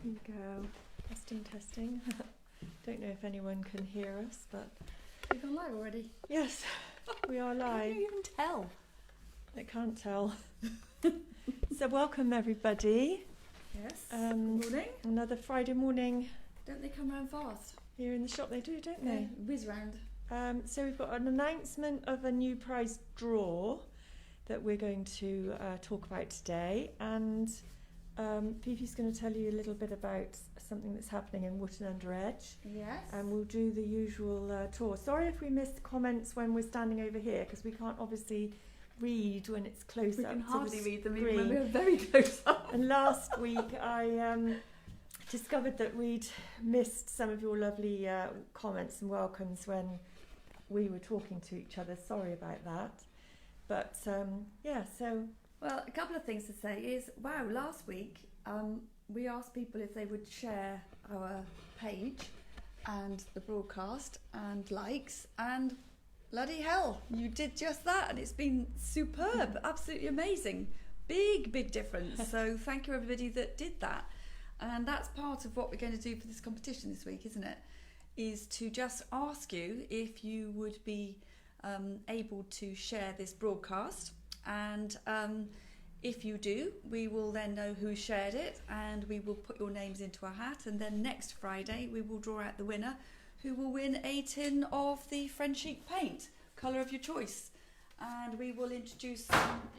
Here we go. Testing. Don't know if anyone can hear us, but We've gone live already. yes, we are How live. can you even tell? I can't tell. So welcome everybody. Yes. Good Morning. Another Friday morning Don't they come round fast? here in the shop. They do, don't they? Whiz round. So we've got an announcement of a new prize draw that we're going to talk about today, and Fifi's going to tell you a little bit about something that's happening in Wotton-under-edge, Yes. and we'll do the usual tour. Sorry if we missed comments when we're standing over here, because we can't obviously read when it's close we up can to hardly the read them screen. even when we're very close up. And last week I discovered that we'd missed some of your lovely comments and welcomes when we were talking to each other. Sorry about that. But so Well, a couple of things to say is, wow, last week we asked people if they would share our page and the broadcast and likes, and bloody hell, you did just that, and it's been superb, absolutely amazing. Big difference. So thank you everybody that did that. And that's part of what we're going to do for this competition this week, isn't it? Is to just ask you if you would be able to share this broadcast, and if you do, we will then know who shared it, and we will put your names into a hat, and then next Friday we will draw out the winner, who will win a tin of the Frenchic paint, colour of your choice. And we will introduce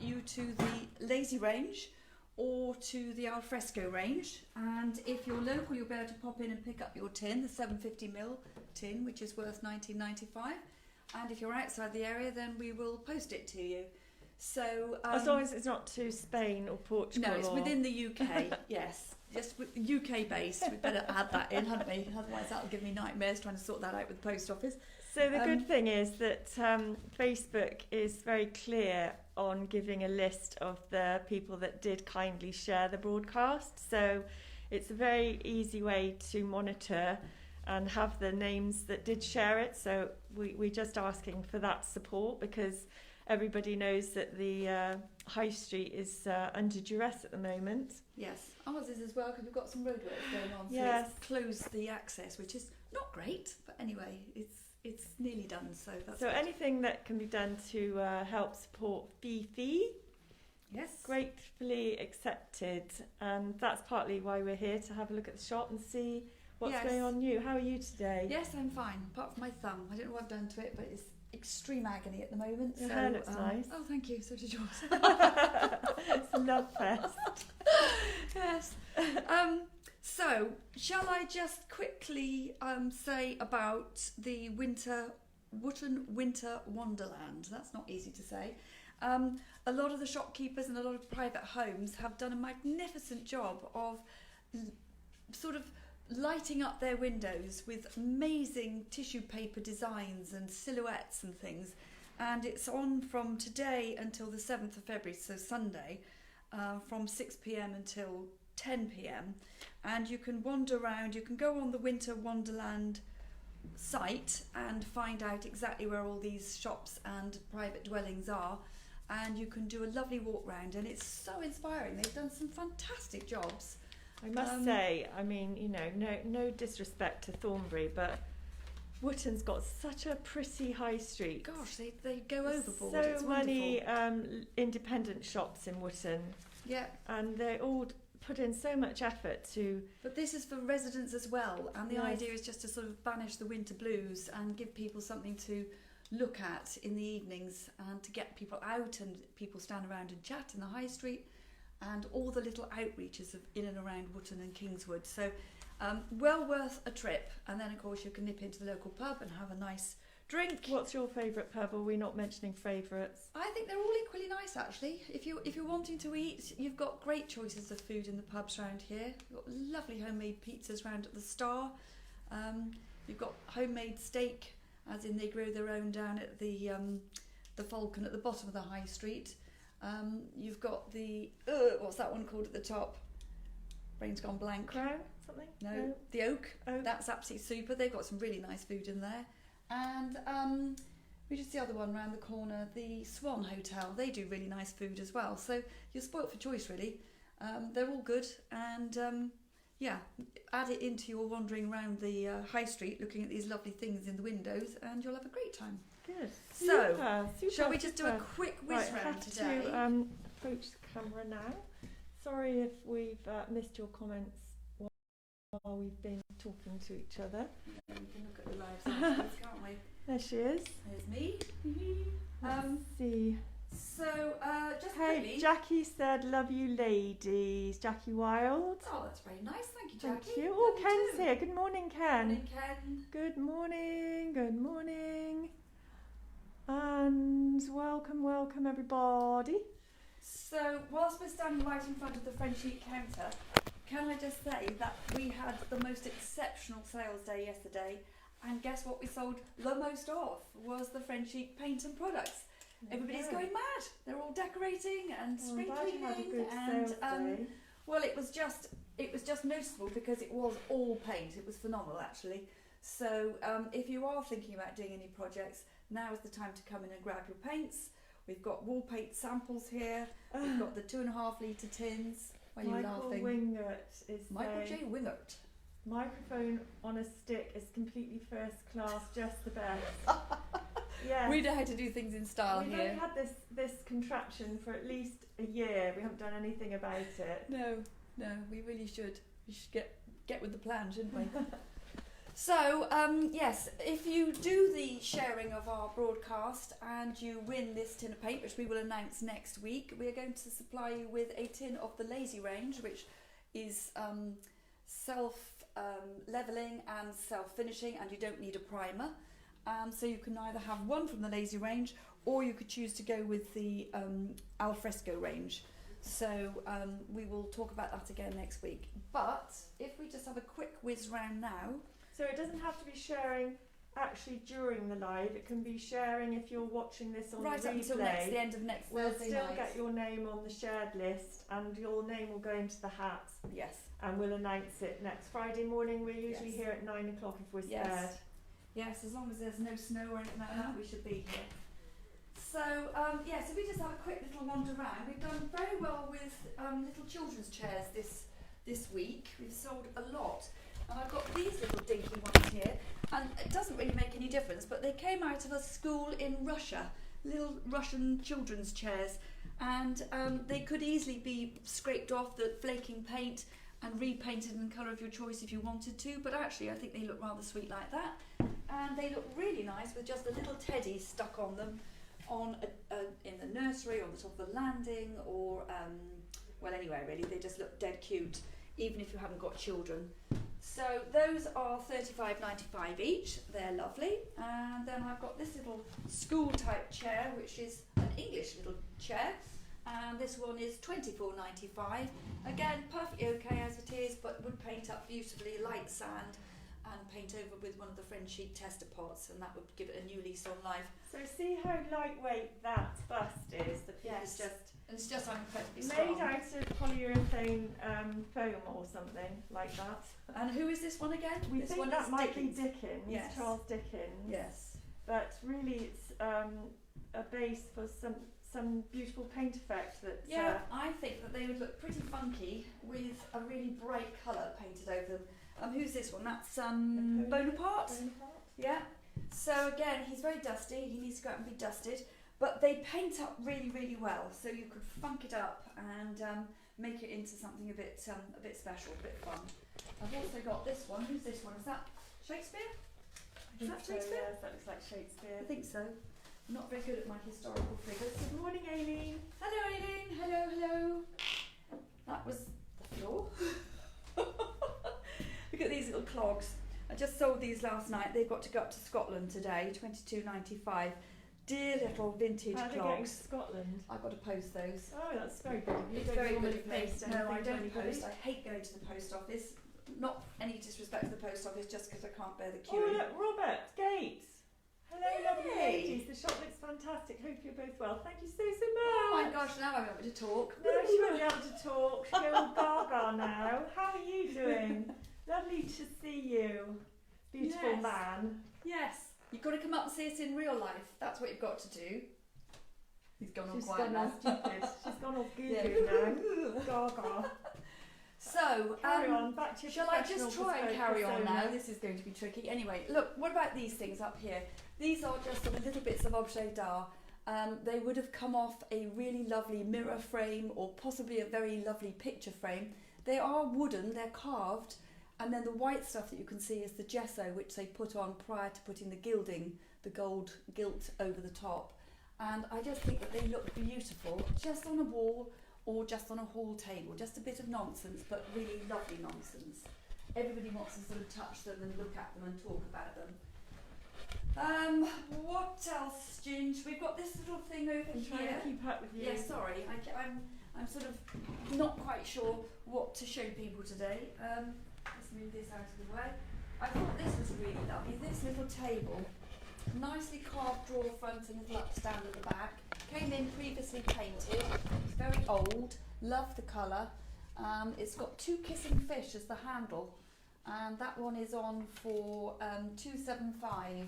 you to the Lazy range or to the Alfresco range. And if you're local, you'll be able to pop in and pick up your tin, the 750ml tin, which is worth $19.95. And if you're outside the area, then we will post it to you. So as long as it's not to Spain or Portugal. no, it's within the UK. Yes, just UK based. We better add that in, hadn't we? Otherwise, that'll give me nightmares trying to sort that out with the post office. So the good thing is that Facebook is very clear on giving a list of the people that did kindly share the broadcast. So it's a very easy way to monitor and have the names that did share it. So we're just asking for that support, because everybody knows that the high street is under duress at the moment. Yes, ours is as well, because we've got some roadworks going on. So Yes. it's closed the access, which is not great, but anyway, it's nearly done. So that's So good. anything that can be done to help support Fifi, Yes, gratefully accepted. And that's partly why we're here, to have a look at the shop and see what's Yes. going on you. How are you today? Yes, I'm fine. Apart from my thumb, I don't know what I've done to it, but it's extreme agony at the moment. Your so, hair looks nice. Oh, thank you. So did yours. It's a love fest. Yes. So, shall I just quickly say about the Wotton Winter Wonderland? That's not easy to say. A lot of the shopkeepers and a lot of private homes have done a magnificent job of sort of lighting up their windows with amazing tissue paper designs and silhouettes and things. And it's on from today until the 7th of February, so Sunday, from 6 p.m. until 10 p.m. And you can wander around, you can go on the Winter Wonderland site and find out exactly where all these shops and private dwellings are. And you can do a lovely walk round, and it's so inspiring. They've done some fantastic jobs. I must say, I mean, you know, no disrespect to Thornbury, but Wotton's got such a pretty high street. Gosh, they go overboard. So It's many wonderful. independent shops in Wotton, Yeah, and they all put in so much effort to. but this is for residents as well, and the Yes. idea is just to sort of banish the winter blues and give people something to look at in the evenings, and to get people out, and people stand around and chat in the high street, and all the little outreaches of in and around Wotton and Kingswood. So well worth a trip. And then of course you can nip into the local pub and have a nice drink. What's your favourite pub? Are we not mentioning favourites? I think they're all equally nice, actually. If you're wanting to eat, you've got great choices of food in the pubs around here. You've got lovely homemade pizzas round at the Star. You've got homemade steak, as in they grow their own down at the Falcon at the bottom of the high street. You've got the what's that one called at the top? Brain's gone blank. Crown? Something? No, the Oak. Oak. That's absolutely super. They've got some really nice food in there. And we just the other one round the corner, the Swan Hotel. They do really nice food as well. So you're spoilt for choice, really. They're all good, and add it into your wandering around the high street looking at these lovely things in the windows, and you'll have a great time. Good. So, Super, shall we just do a super. quick whiz Right, round have today? to approach the camera now. Sorry if we've missed your comments while we've been talking to each other. Yeah, we can look at the lives afterwards, can't we? There she is. There's me. Let's see. So, just Hey, quickly. Jackie said, "Love you, ladies." Jackie Wild. Oh, that's very nice. Thank you, Jackie. Thank you. Oh, Love Ken's too. here. Good morning, Ken. Morning, Ken. Good morning. Good morning. And welcome, everybody. So, whilst we're standing right in front of the Frenchic counter, can I just say that we had the most exceptional sales day yesterday, and guess what we sold the most of was the Frenchic paint and products. Everybody's going mad. They're all decorating and spring cleaning, and well, it was just noticeable because it was all paint. It was phenomenal, actually. So if you are thinking about doing any projects, now is the time to come in and grab your paints. We've got wall paint samples here. We've got the 2.5 litre tins. Why are you laughing? Wingert is Michael J. Wingert. Microphone on a stick is completely first class, just the best. Yeah. We know how to do things in style We've here. only had this contraption for at least a year. We haven't done anything about it. No, we really should. We should get with the plan, shouldn't we? So, yes, if you do the sharing of our broadcast and you win this tin of paint, which we will announce next week, we are going to supply you with a tin of the Lazy range, which is self-levelling and self-finishing, and you don't need a primer. So you can either have one from the Lazy range, or you could choose to go with the Alfresco range. So we will talk about that again next week. But if we just have a quick whiz round now. So it doesn't have to be sharing actually during the live. It can be sharing if you're watching this on right the replay. up until the end of next We'll Thursday still night. get your name on the shared list, and your name will go into the hat. Yes. And we'll announce it next Friday morning. We're usually Yes. here at 9 o'clock if we're Yes. spared. Yes, as long as there's no snow or anything like that, we should be here. So, so we just have a quick little wander around. We've done very well with little children's chairs this week. We've sold a lot. And I've got these little dinky ones here. And it doesn't really make any difference, but they came out of a school in Russia. Little Russian children's chairs. And they could easily be scraped off the flaking paint and repainted in the colour of your choice if you wanted to, but actually I think they look rather sweet like that, and they look really nice with just a little teddy stuck on them in the nursery, on the top of the landing, or well, anywhere really. They just look dead cute even if you haven't got children. So those are $35.95 each. They're lovely. And then I've got this little school type chair, which is an English little chair. And this one is $24.95. Again, perfectly okay as it is, but would paint up beautifully, light sand, and paint over with one of the Frenchic tester pots, and that would give it a new lease on life. So see how lightweight that bust is. The piece Yes. is just And it's just incredibly made strong. out of polyurethane foam or something like that. And who is this one again? We this think one that is might Dickens. be Dickens, Yes. Charles Dickens. Yes. But really, it's a base for some beautiful paint effect. That Yeah, I think that they would look pretty funky with a really bright colour painted over them. Who's this one? That's Bonaparte. Yeah. So again, he's very dusty. He needs to go out and be dusted. But they paint up really, really well. So you could funk it up and make it into something a bit special, a bit fun. I've also got this one. Who's this one? Is that Shakespeare? Is that Shakespeare? Yes, that looks like Shakespeare. I think so. I'm not very good at my historical figures. Good morning, Aileen. Hello, Aileen. Hello, hello. That was the floor. Look at these little clogs. I just sold these last night. They've got to go up to Scotland today. $22.95. Dear little vintage How are they getting to clogs. Scotland? I've got to post those. Oh, that's very good of you. It's Don't very normally good of me. post No, I anything to don't anybody. post. I hate going to the post office. Not any disrespect to the post office, just because I can't bear the Oh, queuing. look, Robert Gates. Hello, lovely Yay. ladies. The shop looks fantastic. Hope you're both well. Thank you so much. Oh my gosh, now I'm able to talk. No, she won't be able to talk. She'll go all gaga now. How are you doing? Lovely to see you, beautiful Yes. man. Yes, you've got to come up and see us in real life. That's what you've got to do. He's gone on She's quiet gone now. all stupid. She's gone all goo Yeah. goo now. Gaga. So, Carry on, back to your shall I just professional try and bespoke carry on persona. now? This is going to be tricky. Anyway, look, what about these things up here? These are just sort of little bits of objet d'art. They would have come off a really lovely mirror frame or possibly a very lovely picture frame. They are wooden, they're carved, and then the white stuff that you can see is the gesso which they put on prior to putting the gilding, the gold gilt over the top. And I just think that they look beautiful just on a wall or just on a hall table. Just a bit of nonsense, but really lovely nonsense. Everybody wants to sort of touch them and look at them and talk about them. What else, Ginge? We've got this little thing over I'm trying here. to keep up with you. Yeah, sorry, I'm sort of not quite sure what to show people today. Let's move this out of the way. I thought this was really lovely. This little table, nicely carved drawer front and little upstand at the back. Came in previously painted. It's very old. Love the colour. It's got two kissing fish as the handle, and that one is on for £275.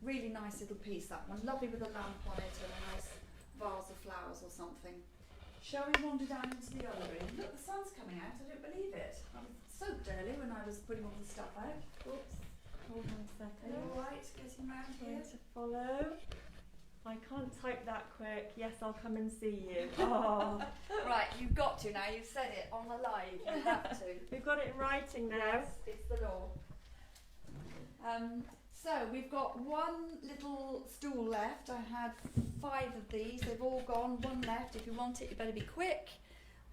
Really nice little piece, that one. Lovely with a lamp on it and a nice vase of flowers or something. Shall we wander down into the other room? Look, the sun's coming out. I don't believe it. I was soaked earlier when I was putting all the stuff out. Oops. Hold on a Are second. you alright getting round Trying here? to follow. I can't type that quick. Yes, I'll come and see you. Oh, Right, you've got to now. You've said it on the live. You have to. we've got it in writing now. Yes, it's the law. So we've got one little stool left. I had 5 of these. They've all gone. One left. If you want it, you better be quick.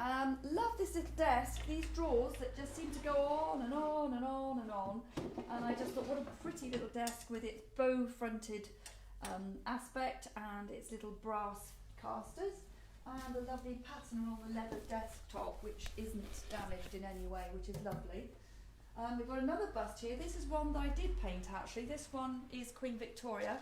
Love this little desk. These drawers that just seem to go on and on and on and on. And I just thought, what a pretty little desk with its bow-fronted aspect and its little brass casters. And a lovely pattern on the leather desktop, which isn't damaged in any way, which is lovely. We've got another bust here. This is one that I did paint actually. This one is Queen Victoria,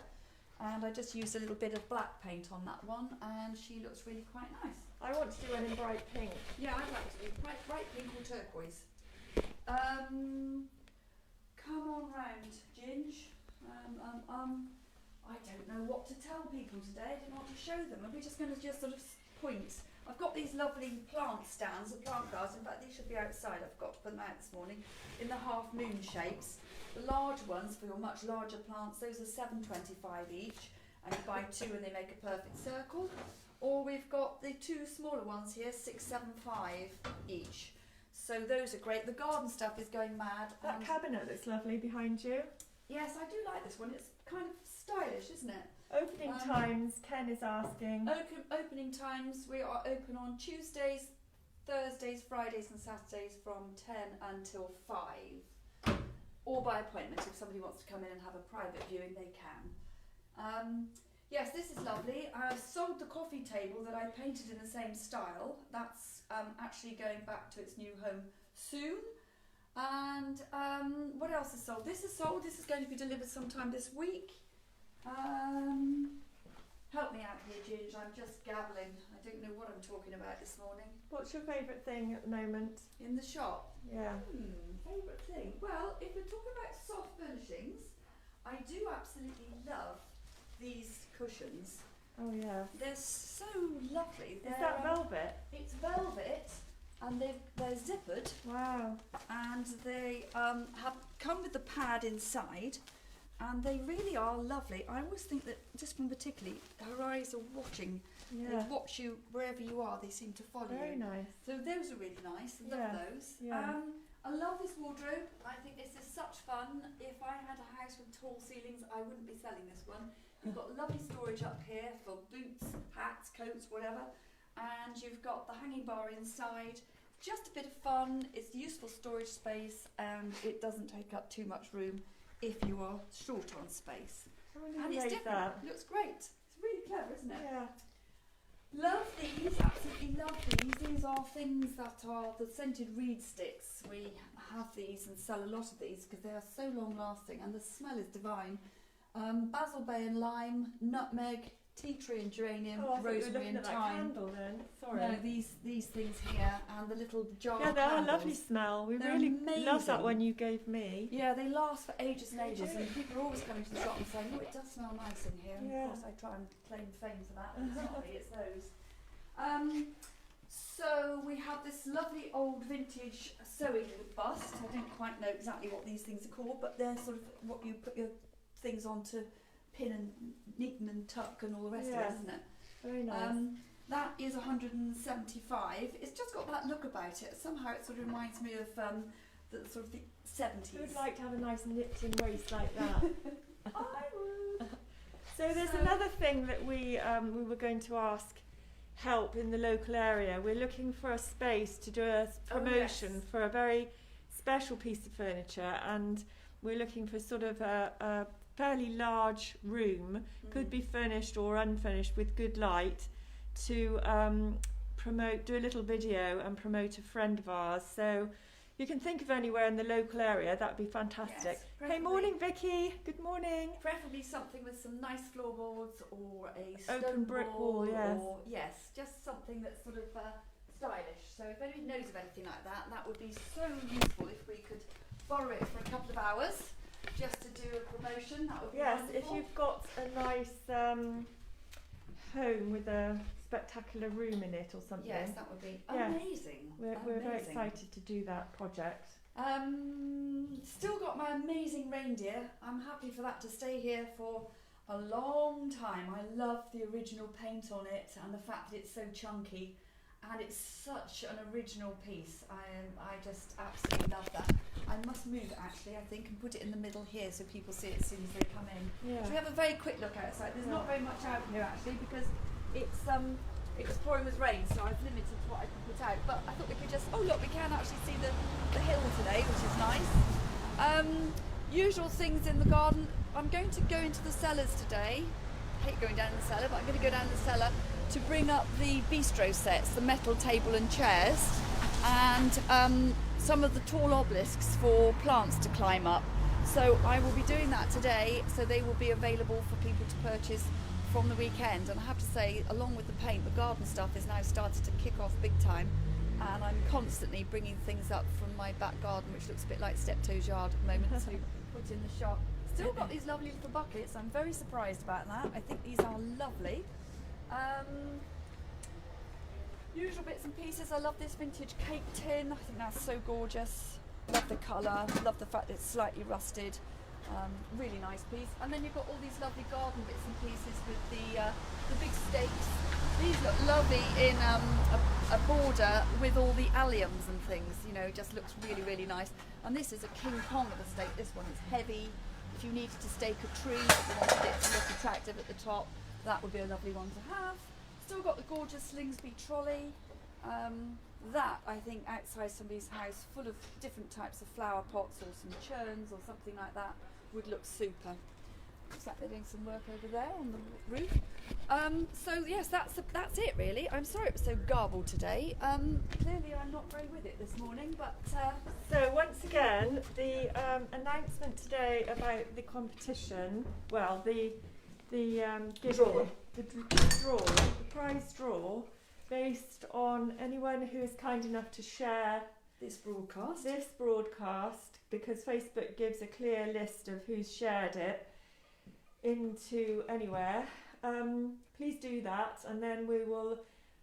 and I just used a little bit of black paint on that one, and she looks really quite nice. I want to do one in bright pink. Yeah, I'd like to do bright pink or turquoise. Come on round, Ginge. I don't know what to tell people today. I didn't want to show them. Are we just going to just sort of point? I've got these lovely plant stands, the plant gardens. In fact, these should be outside. I forgot to put them out this morning in the half moon shapes. The large ones for your much larger plants, those are $7.25 each, and you buy 2 and they make a perfect circle. Or we've got the 2 smaller ones here, $6.75 each. So those are great. The garden stuff is going mad. That cabinet that's lovely behind you. Yes, I do like this one. It's kind of stylish, isn't it? Opening times, Ken is asking. Opening times, we are open on Tuesdays, Thursdays, Fridays and Saturdays from 10 until 5. Or by appointment. If somebody wants to come in and have a private viewing, they can. Yes, this is lovely. I've sold the coffee table that I painted in the same style. That's actually going back to its new home soon. And what else is sold? This is sold. This is going to be delivered sometime this week. Help me out here, Ginge. I'm just gabbling. I don't know what I'm talking about this morning. What's your favourite thing at the moment? In the shop? Yeah. Favourite thing? Well, if we're talking about soft furnishings, I do absolutely love these cushions. Oh yeah. They're so lovely. Is that velvet? It's velvet, and they're zippered, Wow. and they have come with the pad inside, and they really are lovely. I always think that just one particularly, her eyes are watching. Yeah. They watch you wherever you are. They seem to follow Very you. nice. So those are really nice. I love Yeah. those. Yeah. I love this wardrobe. I think this is such fun. If I had a house with tall ceilings, I wouldn't be selling this one. You've got lovely storage up here for boots, hats, coats, whatever. And you've got the hanging bar inside. Just a bit of fun. It's useful storage space, and it doesn't take up too much room if you are short on space. I wonder And who it's made different. that. It looks great. It's really clever, isn't it? Yeah. Love these, absolutely love these. These are things that are the scented reed sticks. We have these and sell a lot of these because they are so long lasting and the smell is divine. Basil bay and lime, nutmeg, tea tree and geranium, Oh, I thought you were rosemary looking and at that thyme. candle then. Sorry. No, these things here and the little jar Yeah, they're a candles. lovely smell. We They're really love that amazing. one you gave me. Yeah, they last for ages and ages, and people are always coming to the shop and saying, "Oh, it does smell nice in here." And Yeah. of course, I try and claim fame for that. But it's not me; it's those. So we have this lovely old vintage sewing bust. I don't quite know exactly what these things are called, but they're sort of what you put your things on to pin and neaten and tuck and all the rest of it, isn't it? Very nice. That is 175. It's just got that look about it. Somehow it sort of reminds me of the sort of the 70s. I would like to have a nice knitting waist like that. I would. So there's another thing that we were going to ask help in the local area. We're looking for a space to do a promotion for a very special piece of furniture, and we're looking for sort of a fairly large room, could be furnished or unfurnished with good light, to do a little video and promote a friend of ours. So you can think of anywhere in the local area, that'd be fantastic. Yes, hey, morning Vicky, good morning. Preferably something with some nice floorboards or a stone open brick wall, yes. Or, yes, just something that's sort of stylish. So if anybody knows of anything like that, that would be so useful if we could borrow it for a couple of hours just to do a promotion. That would be wonderful. If you've got a nice home with a spectacular room in it or something. Yes, that would be amazing. We're very excited to do that project. Still got my amazing reindeer. I'm happy for that to stay here for a long time. I love the original paint on it and the fact that it's so chunky, and it's such an original piece. I just absolutely love that. I must move it actually, I think, and put it in the middle here so people see it as soon as they come in. Yeah. So we have a very quick look outside. There's not very much out here actually because it was pouring with rain, so I've limited what I can put out. But I thought we could just, oh look, we can actually see the hill today, which is nice. Usual things in the garden. I'm going to go into the cellars today. I hate going down in the cellar, but I'm going to go down the cellar to bring up the bistro sets, the metal table and chairs, and some of the tall obelisks for plants to climb up. So I will be doing that today, so they will be available for people to purchase from the weekend. And I have to say, along with the paint, the garden stuff is now started to kick off big time, and I'm constantly bringing things up from my back garden, which looks a bit like Steptoe's yard at the moment, to put in the shop. Still got these lovely little buckets. I'm very surprised about that. I think these are lovely. Usual bits and pieces. I love this vintage cake tin. I think that's so gorgeous. Love the colour. Love the fact that it's slightly rusted. Really nice piece. And then you've got all these lovely garden bits and pieces with the big stakes. These look lovely in a border with all the alliums and things. You know, just looks really, really nice. And this is a King Kong of a stake. This one is heavy. If you needed to stake a tree, if you wanted it to look attractive at the top, that would be a lovely one to have. Still got the gorgeous Slingsby trolley. That, I think, outside somebody's house, full of different types of flower pots or some churns or something like that, would look super. Looks like they're doing some work over there on the roof. So yes, that's it really. I'm sorry it was so garbled today. Clearly I'm not very with it this morning, but so once again, the announcement today about the competition, well, the Draw. the prize draw, based on anyone who is kind enough to share this broadcast, because Facebook gives a clear list of who's shared it into anywhere. Please do that, and then we will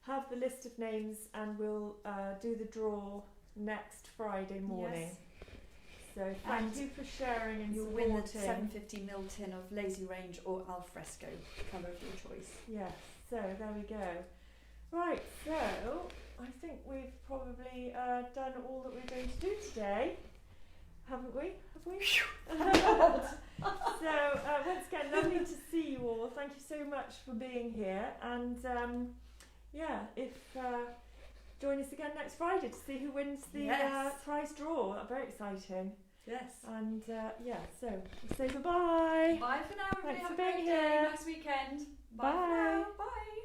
have the list of names and we'll do the draw next Friday morning. Yes. So thank you for sharing and you'll supporting. win the 750ml tin of Lazy Range or Alfresco, colour of your choice. Yes, so there we go. Right, so I think we've probably done all that we're going to do today, haven't we? Have we? So once again, lovely to see you all. Thank you so much for being here, and join us again next Friday to see who wins the prize draw. Very exciting. Yes. And so we'll say goodbye. Bye for now, everybody. Thanks Have for a being great day. here. Nice weekend. Bye. Bye for now. Bye.